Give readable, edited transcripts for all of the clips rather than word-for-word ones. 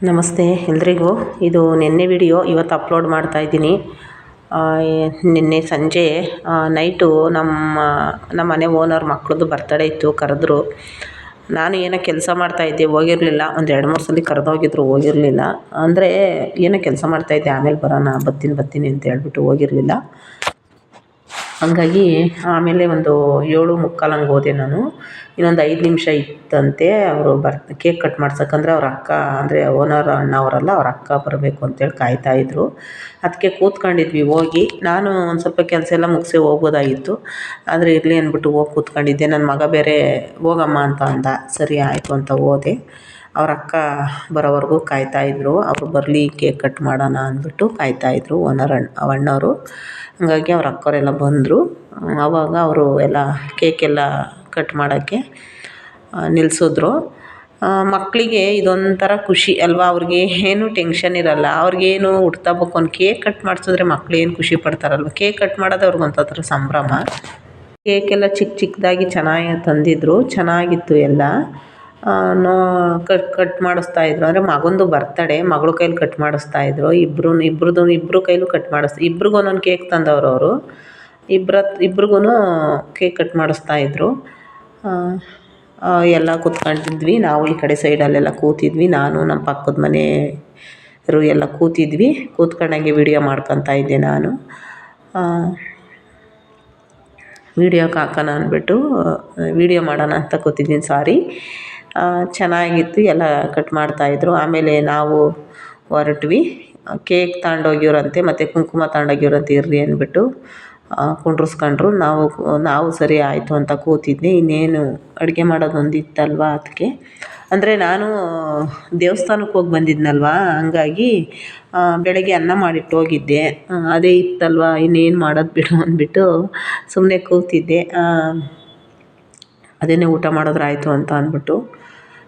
ನಮಸ್ತೆ ಎಲ್ರಿಗೂ. ಇದು ನಿನ್ನೆ ವಿಡಿಯೋ ಇವತ್ತು ಅಪ್ಲೋಡ್ ಮಾಡ್ತಾಯಿದ್ದೀನಿ. ನಿನ್ನೆ ಸಂಜೆ ನೈಟು ನಮ್ಮ ಮನೆ ಓನರ್ ಮಕ್ಳದ್ದು ಬರ್ತಡೇ ಇತ್ತು, ಕರೆದ್ರು. ನಾನು ಏನೋ ಕೆಲಸ ಮಾಡ್ತಾಯಿದ್ದೆ, ಹೋಗಿರಲಿಲ್ಲ. ಒಂದು 2-3 ಸಲ ಕರೆದೋಗಿದ್ರು, ಹೋಗಿರಲಿಲ್ಲ. ಅಂದರೆ ಏನೋ ಕೆಲಸ ಮಾಡ್ತಾಯಿದ್ದೆ, ಆಮೇಲೆ ಬರೋಣ ಬರ್ತೀನಿ ಅಂತ ಹೇಳ್ಬಿಟ್ಟು ಹೋಗಿರಲಿಲ್ಲ. ಹಂಗಾಗಿ ಆಮೇಲೆ ಒಂದು 7:45 ಹಂಗೆ ಹೋದೆ ನಾನು. ಇನ್ನೊಂದು 5 ನಿಮಿಷ ಇತ್ತಂತೆ ಅವರು ಕೇಕ್ ಕಟ್ ಮಾಡ್ಸೋಕ್ಕಂದ್ರೆ ಅವ್ರ ಅಕ್ಕ, ಅಂದರೆ ಓನರ್ ಅಣ್ಣ ಅವರಲ್ಲ, ಅವ್ರ ಅಕ್ಕ ಬರಬೇಕು ಅಂತೇಳಿ ಕಾಯ್ತಾಯಿದ್ರು. ಅದಕ್ಕೆ ಕೂತ್ಕೊಂಡಿದ್ವಿ ಹೋಗಿ. ನಾನು ಒಂದು ಸ್ವಲ್ಪ ಕೆಲಸ ಎಲ್ಲ ಮುಗಿಸಿ ಹೋಗ್ಬೋದಾಗಿತ್ತು, ಆದರೆ ಇರಲಿ ಅಂದ್ಬಿಟ್ಟು ಹೋಗಿ ಕೂತ್ಕೊಂಡಿದ್ದೆ. ನನ್ನ ಮಗ ಬೇರೆ ಹೋಗಮ್ಮ ಅಂತ ಅಂದ. ಸರಿ ಆಯಿತು ಅಂತ ಹೋದೆ. ಅವ್ರ ಅಕ್ಕ ಬರೋವರೆಗೂ ಕಾಯ್ತಾಯಿದ್ರು. ಅವರು ಬರಲಿ ಕೇಕ್ ಕಟ್ ಮಾಡೋಣ ಅಂದ್ಬಿಟ್ಟು ಕಾಯ್ತಾಯಿದ್ರು ಅಣ್ಣವರು. ಹಾಗಾಗಿ ಅವ್ರ ಅಕ್ಕವರೆಲ್ಲ ಬಂದರು. ಆವಾಗ ಅವರು ಎಲ್ಲ ಕೇಕೆಲ್ಲ ಕಟ್ ಮಾಡೋಕ್ಕೆ ನಿಲ್ಲಿಸಿದ್ರು. ಮಕ್ಕಳಿಗೆ ಇದೊಂಥರ ಖುಷಿ ಅಲ್ವಾ, ಅವ್ರಿಗೆ ಏನೂ ಟೆನ್ಷನ್ ಇರೋಲ್ಲ. ಅವ್ರಿಗೇನು ಹುಟ್ದಬ್ಬಕ್ಕೆ ಒಂದು ಕೇಕ್ ಕಟ್ ಮಾಡಿಸಿದ್ರೆ ಮಕ್ಳು ಏನು ಖುಷಿ ಪಡ್ತಾರಲ್ವ. ಕೇಕ್ ಕಟ್ ಮಾಡೋದು ಅವ್ರಿಗೊಂಥರ ಸಂಭ್ರಮ. ಕೇಕೆಲ್ಲ ಚಿಕ್ಕದಾಗಿ ಚೆನ್ನಾಗಿ ತಂದಿದ್ದರು, ಚೆನ್ನಾಗಿತ್ತು ಎಲ್ಲ. ಕಟ್ ಮಾಡಿಸ್ತಾಯಿದ್ರು. ಅಂದರೆ ಮಗಂದು ಬರ್ತಡೇ, ಮಗಳ ಕೈಲಿ ಕಟ್ ಮಾಡಿಸ್ತಾಯಿದ್ರು. ಇಬ್ಬರು ಕೈಲೂ ಕಟ್ ಇಬ್ರಿಗೂ ಒಂದೊಂದು ಕೇಕ್ ತಂದವರು ಅವರು. ಇಬ್ರಿಗೂ ಕೇಕ್ ಕಟ್ ಮಾಡಿಸ್ತಾಯಿದ್ರು. ಎಲ್ಲ ಕೂತ್ಕೊಂಡಿದ್ವಿ ನಾವು. ಈ ಕಡೆ ಸೈಡಲ್ಲೆಲ್ಲ ಕೂತಿದ್ವಿ. ನಾನು ನಮ್ಮ ಪಕ್ಕದ ಮನೆಯವರು ಎಲ್ಲ ಕೂತಿದ್ವಿ. ಕೂತ್ಕೊಂಡಂಗೆ ವೀಡಿಯೋ ಮಾಡ್ಕೊತಾ ಇದ್ದೆ ನಾನು. ವೀಡಿಯೋಕ್ಕೆ ಹಾಕೋಣ ಅಂದ್ಬಿಟ್ಟು ವೀಡಿಯೋ ಮಾಡೋಣ ಅಂತ ಕೂತಿದ್ದೀನಿ. ಸಾರಿ. ಚೆನ್ನಾಗಿತ್ತು, ಎಲ್ಲ ಕಟ್ ಮಾಡ್ತಾಯಿದ್ರು. ಆಮೇಲೆ ನಾವು ಹೊರಟ್ವಿ. ಕೇಕ್ ತಗೊಂಡೋಗಿವ್ರಂತೆ ಮತ್ತು ಕುಂಕುಮ ತಗೊಂಡೋಗಿವ್ರಂತೆ, ಇರಲಿ ಅಂದ್ಬಿಟ್ಟು ಕುಂಡ್ರಿಸ್ಕೊಂಡ್ರು. ನಾವು ಸರಿ ಆಯಿತು ಅಂತ ಕೂತಿದ್ದೆ. ಇನ್ನೇನು ಅಡುಗೆ ಮಾಡೋದೊಂದಿತ್ತಲ್ವ, ಅದಕ್ಕೆ. ಅಂದರೆ ನಾನು ದೇವಸ್ಥಾನಕ್ಕೆ ಹೋಗಿ ಬಂದಿದ್ನಲ್ವ, ಹಂಗಾಗಿ ಬೆಳಗ್ಗೆ ಅನ್ನ ಮಾಡಿಟ್ಟು ಹೋಗಿದ್ದೆ. ಅದೇ ಇತ್ತಲ್ವ, ಇನ್ನೇನು ಮಾಡೋದು ಬಿಡು ಅಂದ್ಬಿಟ್ಟು ಸುಮ್ಮನೆ ಕೂತಿದ್ದೆ. ಅದೇನೇ ಊಟ ಮಾಡಿದ್ರಾಯ್ತು ಅಂತ ಅಂದ್ಬಿಟ್ಟು.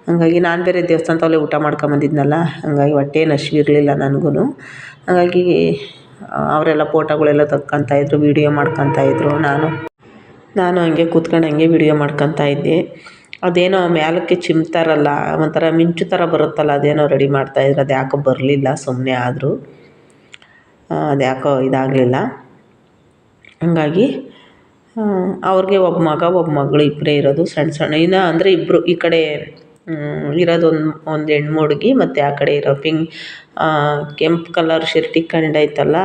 ಹಂಗಾಗಿ ನಾನು ಬೇರೆ ದೇವಸ್ಥಾನದಲ್ಲೇ ಊಟ ಮಾಡ್ಕೊಂಬಂದಿದ್ನಲ್ಲ, ಹಂಗಾಗಿ ಹೊಟ್ಟೆ ಏನು ಹಸಿವಿರಲಿಲ್ಲ ನನಗೂ. ಹಾಗಾಗಿ ಅವರೆಲ್ಲ ಫೋಟೋಗಳೆಲ್ಲ ತೆಗ್ಕೊತಾಯಿದ್ರು, ವೀಡಿಯೋ ಮಾಡ್ಕೊತಾಯಿದ್ರು. ನಾನು ಹಂಗೆ ಕೂತ್ಕೊಂಡು ಹಂಗೆ ವೀಡಿಯೋ ಮಾಡ್ಕೊತಾ ಇದ್ದೆ. ಅದೇನೋ ಮೇಲಕ್ಕೆ ಚಿಮ್ತಾರಲ್ಲ, ಒಂಥರ ಮಿಂಚು ಥರ ಬರುತ್ತಲ್ಲ, ಅದೇನೋ ರೆಡಿ ಮಾಡ್ತಾಯಿದ್ರು. ಅದು ಯಾಕೋ ಬರಲಿಲ್ಲ, ಸುಮ್ಮನೆ ಆದರೂ. ಅದು ಯಾಕೋ ಇದಾಗಲಿಲ್ಲ. ಹಂಗಾಗಿ ಅವ್ರಿಗೆ ಒಬ್ಬ ಮಗ ಒಬ್ಬ ಮಗಳು ಇಬ್ಬರೇ ಇರೋದು, ಸಣ್ಣ ಇನ್ನು. ಅಂದರೆ ಇಬ್ಬರು ಈ ಕಡೆ ಇರೋದು ಒಂದು ಹೆಣ್ಣು ಹುಡುಗಿ, ಮತ್ತು ಆ ಕಡೆ ಇರೋ ಕೆಂಪು ಕಲರ್ ಶರ್ಟ್ ಇಕ್ಕಂಡೈತಲ್ಲ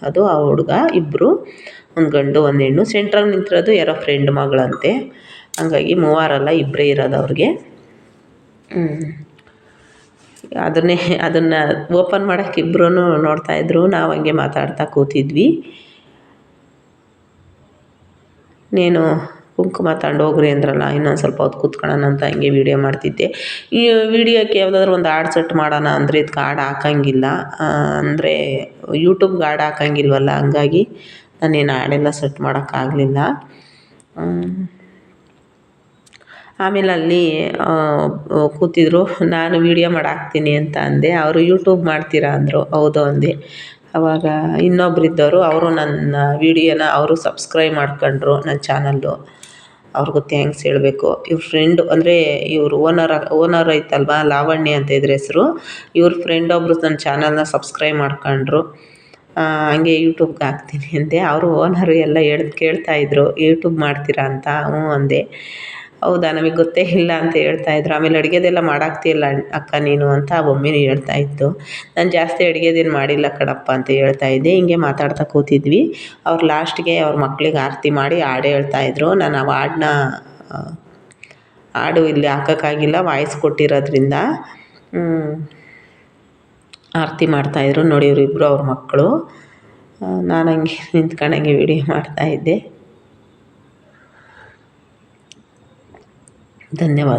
ಅದು ಆ ಹುಡುಗ. ಇಬ್ಬರು, ಒಂದು ಗಂಡು ಒಂದು ಹೆಣ್ಣು. ಸೆಂಟ್ರಲ್ಲಿ ನಿಂತಿರೋದು ಯಾರೋ ಫ್ರೆಂಡ್ ಮಗಳಂತೆ. ಹಂಗಾಗಿ ಮೂವರಲ್ಲ, ಇಬ್ಬರೇ ಇರೋದು ಅವ್ರಿಗೆ. ಅದನ್ನು ಓಪನ್ ಮಾಡೋಕ್ಕೆ ಇಬ್ಬರೂ ನೋಡ್ತಾಯಿದ್ರು. ನಾವು ಹಂಗೆ ಮಾತಾಡ್ತಾ ಕೂತಿದ್ವಿ. ನೀನು ಕುಂಕುಮ ತಗೊಂಡು ಹೋಗ್ರಿ ಅಂದ್ರಲ್ಲ, ಇನ್ನೊಂದು ಸ್ವಲ್ಪ ಹೊತ್ತು ಕೂತ್ಕೊಳ್ಳೋಣ ಅಂತ ಹಂಗೆ ವೀಡಿಯೋ ಮಾಡ್ತಿದ್ದೆ. ಈ ವೀಡಿಯೋಕ್ಕೆ ಯಾವುದಾದ್ರೂ ಒಂದು ಹಾಡು ಸೆಟ್ ಮಾಡೋಣ ಅಂದರೆ ಇದಕ್ಕೆ ಹಾಡು ಹಾಕೋಂಗಿಲ್ಲ. ಅಂದರೆ ಯೂಟ್ಯೂಬ್ಗೆ ಹಾಡು ಹಾಕೋಂಗಿಲ್ವಲ್ಲ, ಹಂಗಾಗಿ ನಾನೇನು ಹಾಡೆಲ್ಲ ಸೆಟ್ ಮಾಡೋಕ್ಕಾಗಲಿಲ್ಲ. ಆಮೇಲೆ ಅಲ್ಲಿ ಕೂತಿದ್ರು. ನಾನು ವೀಡಿಯೋ ಮಾಡಿ ಹಾಕ್ತೀನಿ ಅಂತ ಅಂದೆ. ಅವರು ಯೂಟ್ಯೂಬ್ ಮಾಡ್ತೀರಾ ಅಂದರು. ಹೌದು ಅಂದೆ. ಆವಾಗ ಇನ್ನೊಬ್ಬರಿದ್ದವರು, ಅವರು ನನ್ನ ವೀಡಿಯೋನ ಅವರು ಸಬ್ಸ್ಕ್ರೈಬ್ ಮಾಡ್ಕೊಂಡ್ರು, ನನ್ನ ಚಾನಲ್ಲು. ಅವ್ರಿಗೂ ಥ್ಯಾಂಕ್ಸ್ ಹೇಳಬೇಕು. ಇವ್ರ ಫ್ರೆಂಡು, ಅಂದರೆ ಇವರು ಓನರ್ ಐತಲ್ವ, ಲಾವಣ್ಯ ಅಂತ ಇದ್ರ ಹೆಸರು. ಇವ್ರ ಫ್ರೆಂಡ್ ಒಬ್ಬರು ನನ್ನ ಚಾನಲ್ನ ಸಬ್ಸ್ಕ್ರೈಬ್ ಮಾಡ್ಕೊಂಡ್ರು. ಹಂಗೆ ಯೂಟ್ಯೂಬ್ಗೆ ಹಾಕ್ತೀನಿ ಅಂದೆ. ಅವರು ಓನರು ಎಲ್ಲ ಕೇಳ್ತಾಯಿದ್ರು, ಯೂಟ್ಯೂಬ್ ಮಾಡ್ತೀರಾ ಅಂತ. ಹ್ಞೂ ಅಂದೆ. ಹೌದಾ, ನಮಗೆ ಗೊತ್ತೇ ಇಲ್ಲ ಅಂತ ಹೇಳ್ತಾಯಿದ್ರು. ಆಮೇಲೆ ಅಡುಗೆದೆಲ್ಲ ಮಾಡಾಕ್ತಿಯಲ್ಲ ಅಕ್ಕ ನೀನು ಅಂತ ಒಮ್ಮೆನೂ ಹೇಳ್ತಾಯಿತ್ತು. ನಾನು ಜಾಸ್ತಿ ಅಡುಗೆದೇನು ಮಾಡಿಲ್ಲ ಕಣಪ್ಪ ಅಂತ ಹೇಳ್ತಾಯಿದ್ದೆ. ಹಿಂಗೆ ಮಾತಾಡ್ತಾ ಕೂತಿದ್ವಿ. ಅವ್ರು ಲಾಸ್ಟ್ಗೆ ಅವ್ರ ಮಕ್ಳಿಗೆ ಆರತಿ ಮಾಡಿ ಹಾಡು ಹೇಳ್ತಾಯಿದ್ರು. ನಾನು ಆ ಹಾಡು ಇಲ್ಲಿ ಹಾಕೋಕ್ಕಾಗಿಲ್ಲ, ವಾಯ್ಸ್ ಕೊಟ್ಟಿರೋದ್ರಿಂದ. ಆರತಿ ಮಾಡ್ತಾಯಿದ್ರು ನೋಡಿ ಇವರಿಬ್ಬರು, ಅವ್ರ ಮಕ್ಕಳು. ನಾನು ಹಂಗೆ ನಿಂತ್ಕೊಂಡಂಗೆ ವೀಡಿಯೋ ಮಾಡ್ತಾಯಿದ್ದೆ. ಧನ್ಯವಾದ.